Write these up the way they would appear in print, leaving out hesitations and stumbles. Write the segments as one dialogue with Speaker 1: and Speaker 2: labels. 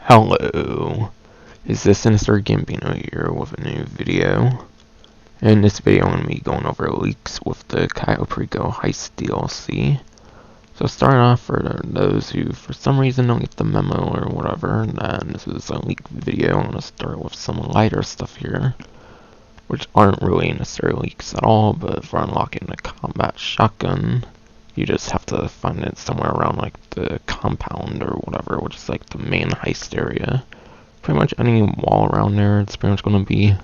Speaker 1: Hello, it's the Sinister Gambino here with a new video. In this video I'm going to be going over leaks with the Cayo Perico Heist DLC. So starting off, for those who for some reason don't get the memo or whatever, then this is a leak video. I'm going to start with some lighter stuff here, which aren't really necessarily leaks at all, but for unlocking the combat shotgun, you just have to find it somewhere around like the compound or whatever, which is like the main heist area. Pretty much any wall around there, it's pretty much going to be.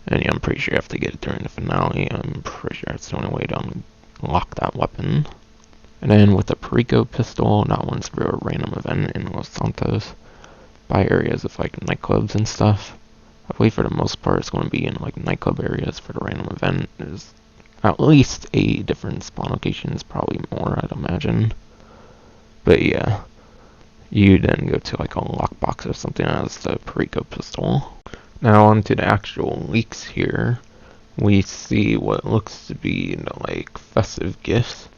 Speaker 1: And yeah, I'm pretty sure you have to get it during the finale. I'm pretty sure it's the only way to unlock that weapon. And then with the Perico Pistol, that one's for a random event in Los Santos, by areas of like nightclubs and stuff. I believe for the most part it's going to be in like nightclub areas for the random event. There's at least 8 different spawn locations, probably more, I'd imagine. But yeah, you then go to like a lockbox or something as the Perico Pistol. Now onto the actual leaks here. We see what looks to be like festive gifts.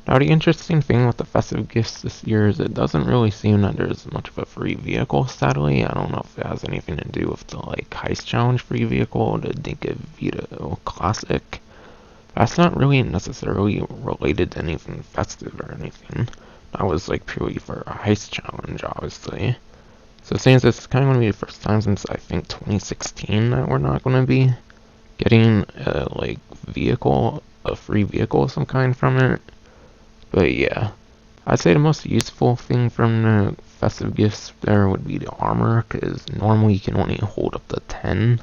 Speaker 1: Now the interesting thing with the festive gifts this year is it doesn't really seem that there's much of a free vehicle, sadly. I don't know if it has anything to do with the like heist challenge free vehicle, the Dinka Veto Classic. That's not really necessarily related to anything festive or anything. That was like purely for a heist challenge, obviously. So since it's kind of going to be the first time since I think 2016 that we're not going to be getting a like vehicle, a free vehicle of some kind from it. But yeah, I'd say the most useful thing from the festive gifts there would be the armor, because normally you can only hold up to 10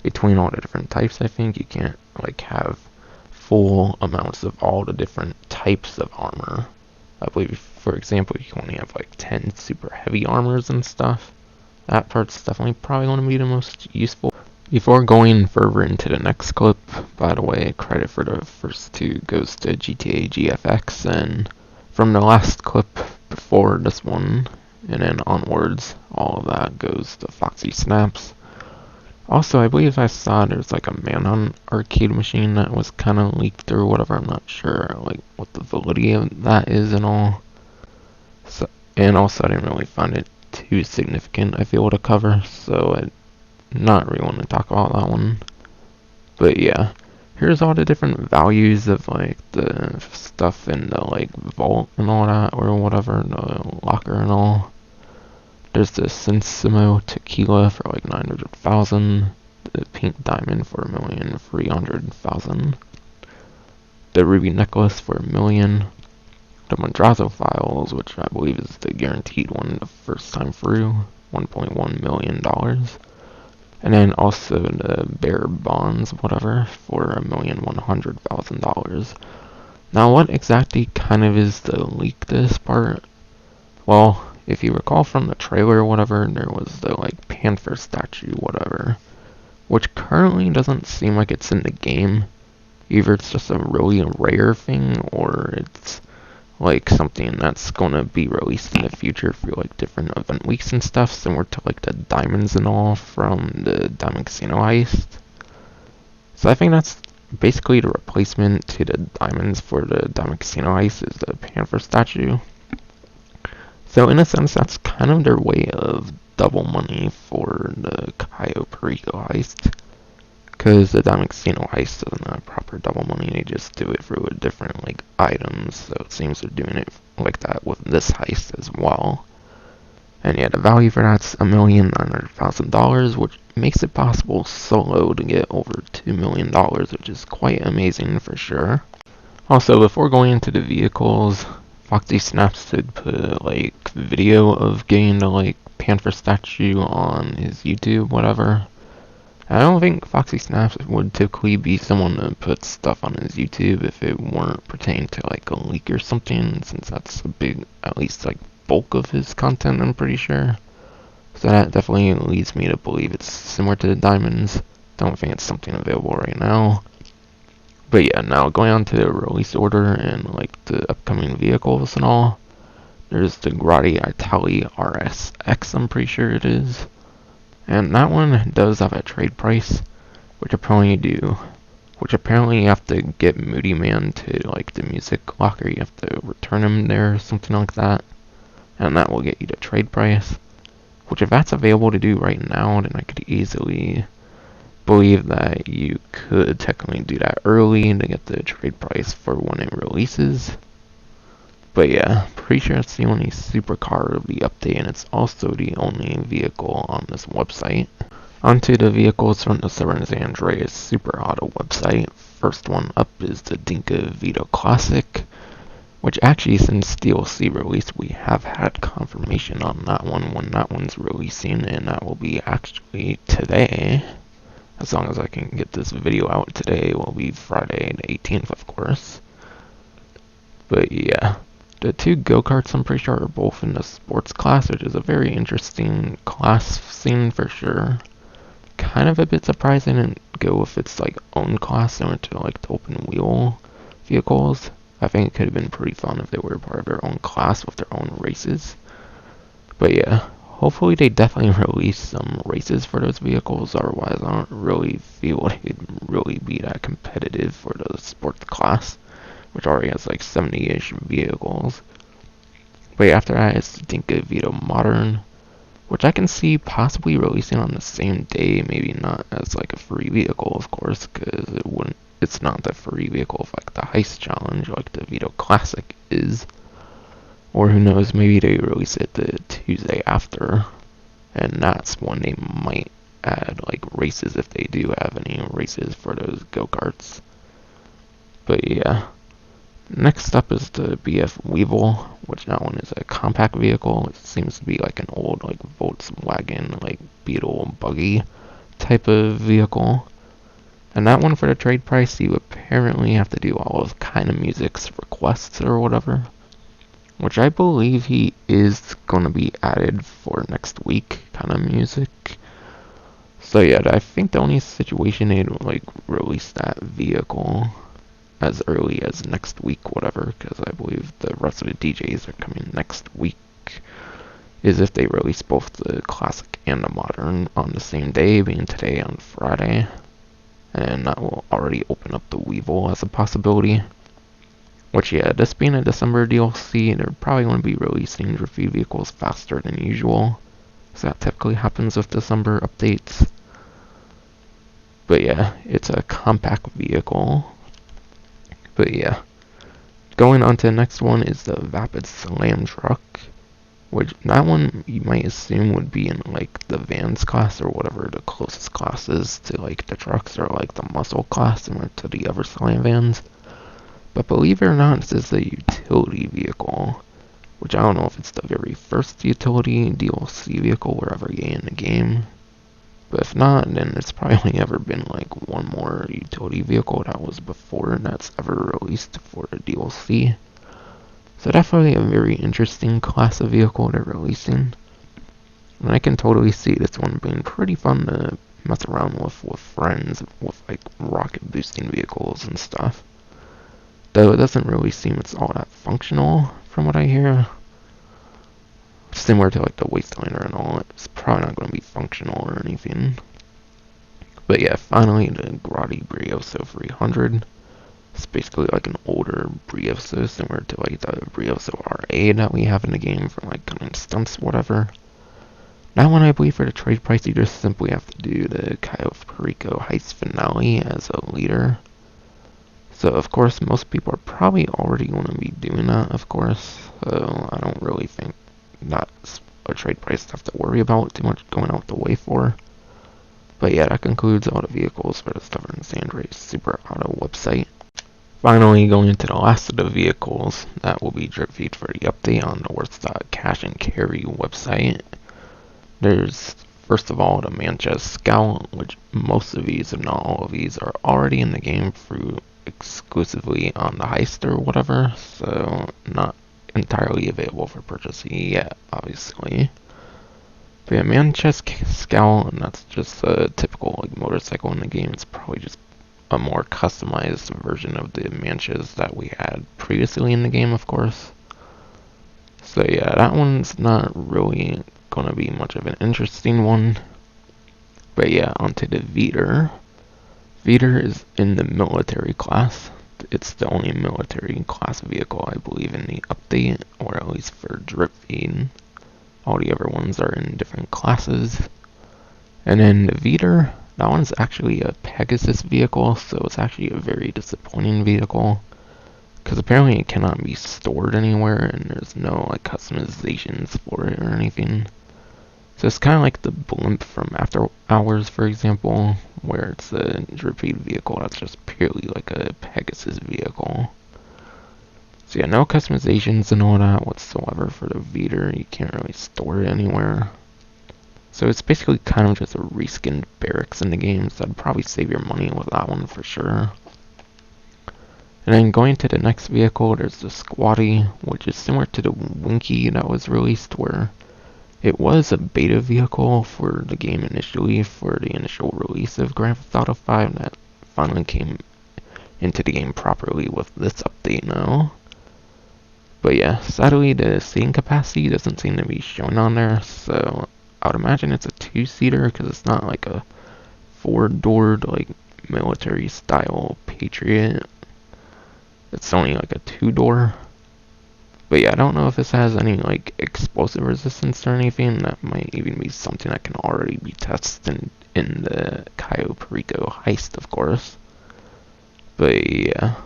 Speaker 1: between all the different types. I think you can't like have full amounts of all the different types of armor. I believe, for example, you can only have like 10 super heavy armors and stuff. That part's definitely probably going to be the most useful. Before going further into the next clip, by the way, credit for the first 2 goes to GTA GFX, and from the last clip before this one, and then onwards, all of that goes to FoxySnaps. Also, I believe I saw there's like a Manhunt arcade machine that was kind of leaked or whatever. I'm not sure like what the validity of that is and all. So, and also I didn't really find it too significant, I feel, to cover, so I not really want to talk about that one. But yeah, here's all the different values of like the stuff in the like vault and all that, or whatever, the locker and all. There's the Sensimo Tequila for like 900,000, the Pink Diamond for 1,300,000, the Ruby Necklace for 1 million, the Madrazo Files, which I believe is the guaranteed one the first time through, $1.1 million, and then also the Bear Bonds, whatever, for $1,100,000. Now what exactly kind of is the leak this part? Well, if you recall from the trailer or whatever, there was the like Panther Statue, whatever, which currently doesn't seem like it's in the game. Either it's just a really rare thing, or it's like something that's gonna be released in the future for like different event weeks and stuff, similar to like the diamonds and all from the Diamond Casino Heist. So I think that's basically the replacement to the diamonds for the Diamond Casino Heist is the Panther Statue. So in a sense, that's kind of their way of double money for the Cayo Perico Heist. Because the Diamond Casino Heist doesn't have proper double money, they just do it through different like items. So it seems they're doing it like that with this heist as well. And yeah, the value for that's $1,900,000, which makes it possible solo to get over $2 million, which is quite amazing for sure. Also, before going into the vehicles, FoxySnaps did put like video of getting the like Panther Statue on his YouTube, whatever. I don't think FoxySnaps would typically be someone to put stuff on his YouTube if it weren't pertaining to like a leak or something, since that's a big, at least like bulk of his content, I'm pretty sure. So that definitely leads me to believe it's similar to the diamonds. Don't think it's something available right now. But yeah, now going on to the release order and like the upcoming vehicles and all. There's the Grotti Itali RSX, I'm pretty sure it is. And that one does have a trade price, which apparently you have to get Moody Man to like the music locker. You have to return him there or something like that. and that will get you the trade price. Which, if that's available to do right now, then I could easily believe that you could technically do that early to get the trade price for when it releases. But yeah, pretty sure it's the only supercar of the update, and it's also the only vehicle on this website. Onto the vehicles from the San Andreas Super Auto website. First one up is the Dinka Veto Classic, which actually, since DLC release, we have had confirmation on that one when that one's releasing, and that will be actually today. As long as I can get this video out today, it will be Friday the 18th, of course. But yeah, the two go-karts I'm pretty sure are both in the sports class, which is a very interesting class scene for sure. Kind of a bit surprising and go with its like own class similar to like the open wheel vehicles. I think it could have been pretty fun if they were part of their own class with their own races. But yeah, hopefully they definitely release some races for those vehicles, otherwise I don't really feel they'd really be that competitive for the sports class, which already has like 70-ish vehicles. But yeah, after that is the Dinka Veto Modern, which I can see possibly releasing on the same day, maybe not as like a free vehicle, of course, because it's not the free vehicle of like the heist challenge like the Veto Classic is. Or who knows, maybe they release it the Tuesday after, and that's when they might add like races if they do have any races for those go-karts. But yeah, next up is the BF Weevil, which that one is a compact vehicle. It seems to be like an old like Volkswagen like Beetle buggy type of vehicle. And that one, for the trade price, you apparently have to do all of Kind of Music's requests or whatever, which I believe he is going to be added for next week, Kind of Music. So yeah, I think the only situation they'd like release that vehicle as early as next week, whatever, because I believe the rest of the DJs are coming next week, is if they release both the Classic and the Modern on the same day, being today on Friday. And that will already open up the Weevil as a possibility. Which, yeah, this being a December DLC, they're probably going to be releasing review vehicles faster than usual, so that typically happens with December updates. But yeah, it's a compact vehicle. But yeah, going on to the next one is the Vapid Slamtruck, which that one you might assume would be in like the Vans class or whatever the closest class is to like the trucks, or like the muscle class similar to the other Slam Vans. But believe it or not, this is a utility vehicle, which I don't know if it's the very first utility DLC vehicle we're ever getting in the game. But if not, then it's probably only ever been like one more utility vehicle that was before that's ever released for the DLC. So definitely a very interesting class of vehicle they're releasing. And I can totally see this one being pretty fun to mess around with friends, with like rocket boosting vehicles and stuff. Though it doesn't really seem it's all that functional from what I hear. Similar to like the Wasteliner and all, it's probably not going to be functional or anything. But yeah, finally the Grotti Brioso 300. It's basically like an older Brioso, similar to like the Brioso RA that we have in the game for like gunning stunts, whatever. That one, I believe, for the trade price, you just simply have to do the Cayo Perico Heist finale as a leader. So of course, most people are probably already going to be doing that, of course. So I don't really think that's a trade price to have to worry about too much going out the way for. But yeah, that concludes all the vehicles for the Stubborn San Andreas Super Auto website. Finally, going into the last of the vehicles that will be drip feed for the update on the Rockstar Cash and Carry website. There's, first of all, the Manchez Scout, which most of these, if not all of these, are already in the game through exclusively on the heist or whatever, so not entirely available for purchase yet, obviously. But yeah, Manchez Scout, and that's just a typical like motorcycle in the game. It's probably just a more customized version of the Manchez that we had previously in the game, of course. So yeah, that one's not really going to be much of an interesting one. But yeah, onto the Vetir. Vetir is in the military class. fact, it's the only military class vehicle I believe in the update, or at least for drip feed. All the other ones are in different classes. And then the Vetir, that one's actually a Pegasus vehicle, so it's actually a very disappointing vehicle. Because apparently it cannot be stored anywhere, and there's no like customizations for it or anything. So it's kind of like the blimp from After Hours, for example, where it's a drip feed vehicle that's just purely like a Pegasus vehicle. So yeah, no customizations and all that whatsoever for the Vetir. You can't really store it anywhere. So it's basically kind of just a reskinned barracks in the game, so I'd probably save your money with that one for sure. And then going to the next vehicle, there's the Squaddie, which is similar to the Winky that was released, where it was a beta vehicle for the game initially, for the initial release of Grand Theft Auto 5, that finally came into the game properly with this update now. But yeah, sadly the seating capacity doesn't seem to be shown on there, so I would imagine it's a two-seater, because it's not like a four-doored, like, military-style Patriot. It's only like a two-door. But yeah, I don't know if this has any, like, explosive resistance or anything. That might even be something that can already be tested in the Cayo Perico Heist, of course. But yeah,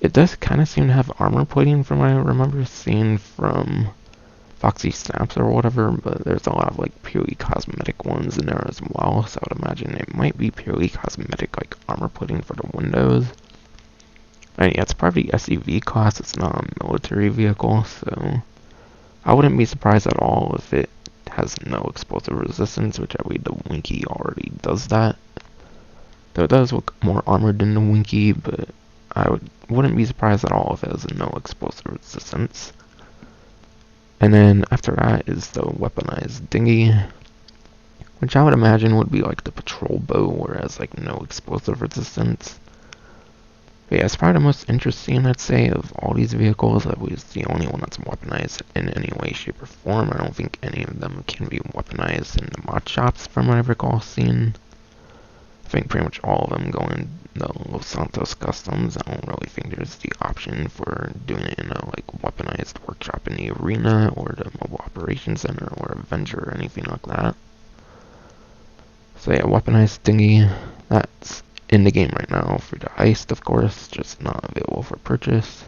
Speaker 1: it does kind of seem to have armor plating from what I remember seeing from FoxySnaps or whatever, but there's a lot of like purely cosmetic ones in there as well, so I would imagine it might be purely cosmetic, like armor plating for the windows. And yeah, it's probably SUV class, it's not a military vehicle, so I wouldn't be surprised at all if it has no explosive resistance, which I believe the Winky already does that. Though it does look more armored than the Winky, but I wouldn't be surprised at all if it has no explosive resistance. And then after that is the Weaponized Dinghy, which I would imagine would be like the patrol boat, where it has like no explosive resistance. But yeah, it's probably the most interesting, I'd say, of all these vehicles. I believe it's the only one that's weaponized in any way, shape, or form. I don't think any of them can be weaponized in the mod shops from what I recall seeing. I think pretty much all of them go in the Los Santos Customs. I don't really think there's the option for doing it in a like weaponized workshop in the arena, or the mobile operations center, or Avenger, or anything like that. So yeah, weaponized dinghy, that's in the game right now for the heist, of course, just not available for purchase.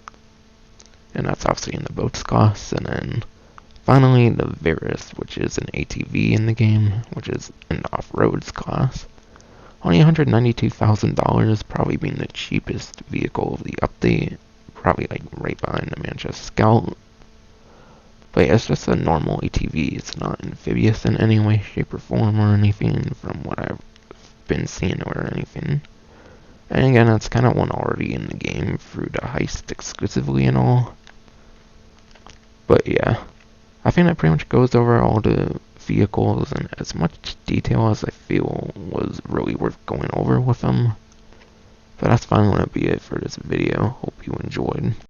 Speaker 1: And that's obviously in the boats class. And then finally the Verus, which is an ATV in the game, which is in the off-roads class. Only $192,000, probably being the cheapest vehicle of the update. Probably like right behind the Manchez Scout. But yeah, it's just a normal ATV. It's not amphibious in any way, shape, or form or anything from what I've been seeing or anything. And again, that's kind of one already in the game through the heist exclusively and all. But yeah, I think that pretty much goes over all the vehicles in as much detail as I feel was really worth going over with them. But that's finally going to be it for this video. Hope you enjoyed.